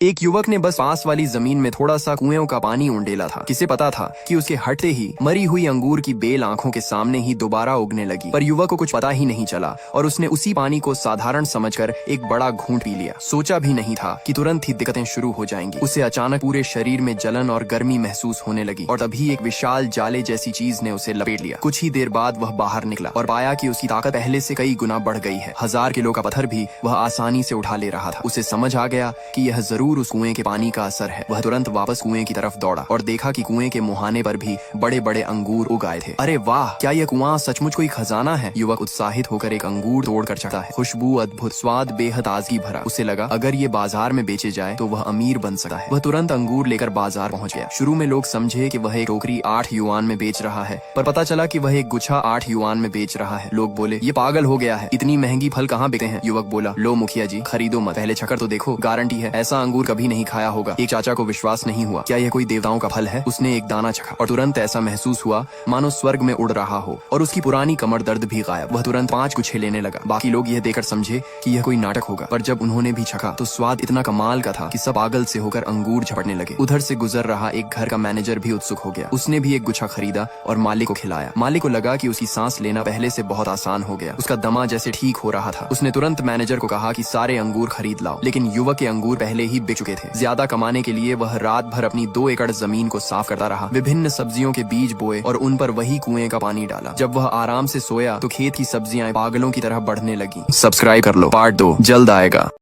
एक युवक ने बस पास वाली जमीन में थोड़ा सा कुएं का पानी उंडेला था। किसे पता था कि उसके हटते ही मरी हुई अंगूर की बेल आंखों के सामने ही दोबारा उगने लगी। पर युवक को कुछ पता ही नहीं चला और उसने उसी पानी को साधारण समझकर एक बड़ा घूंट पी लिया। सोचा भी नहीं था कि तुरंत ही दिक्कतें शुरू हो जाएंगी। उसे अचानक पूरे शरीर में जलन और गर्मी महसूस होने लगी और तभी एक विशाल जाले जैसी चीज ने उसे लपेट लिया। कुछ ही देर बाद वह बाहर निकला और पाया कि उसकी ताकत पहले से कई गुना बढ़ गई है। 1000 किलो का पत्थर भी वह आसानी से उठा ले रहा था। उसे समझ आ गया कि यह जरूर उस कुएं के पानी का असर है। वह तुरंत वापस कुएं की तरफ दौड़ा और देखा कि कुएं के मुहाने पर भी बड़े बड़े अंगूर उग आए थे। अरे वाह, क्या यह कुआं सचमुच कोई खजाना है? युवक उत्साहित होकर एक अंगूर तोड़कर चढ़ा है। खुशबू अद्भुत, स्वाद बेहद ताजगी भरा। उसे लगा अगर ये बाजार में बेचे जाए तो वह अमीर बन सकता है। वह तुरंत अंगूर लेकर बाजार पहुंच गया। शुरू में लोग समझे कि वह एक टोकरी 8 युआन में बेच रहा है, पर पता चला कि वह एक गुच्छा 8 युआन में बेच रहा है। लोग बोले ये पागल हो गया है, इतनी महंगी फल कहाँ बिकते हैं? युवक बोला लो मुखिया जी, खरीदो मत, पहले चखकर तो देखो, गारंटी है ऐसा अंगूर कभी नहीं खाया होगा। एक चाचा को विश्वास नहीं हुआ, क्या यह कोई देवताओं का फल है? उसने एक दाना चखा और तुरंत ऐसा महसूस हुआ मानो स्वर्ग में उड़ रहा हो और उसकी पुरानी कमर दर्द भी गायब। वह तुरंत 5 गुच्छे लेने लगा। बाकी लोग यह देखकर समझे कि यह कोई नाटक होगा, पर जब उन्होंने भी चखा तो स्वाद इतना कमाल का था कि सब पागल से होकर अंगूर झपटने लगे। उधर से गुजर रहा एक घर का मैनेजर भी उत्सुक हो गया। उसने भी एक गुच्छा खरीदा और मालिक को खिलाया। मालिक को लगा कि उसकी सांस लेना पहले से बहुत आसान हो गया। उसका दमा जैसे ठीक हो रहा था। उसने तुरंत मैनेजर को कहा कि सारे अंगूर खरीद लाओ, लेकिन युवक के अंगूर पहले ही बिक चुके थे। ज्यादा कमाने के लिए वह रात भर अपनी 2 एकड़ जमीन को साफ करता रहा, विभिन्न सब्जियों के बीज बोए और उन पर वही कुएं का पानी डाला। जब वह आराम से सोया तो खेत की सब्जियां पागलों की तरह बढ़ने लगी। सब्सक्राइब कर लो, पार्ट 2 जल्द आएगा।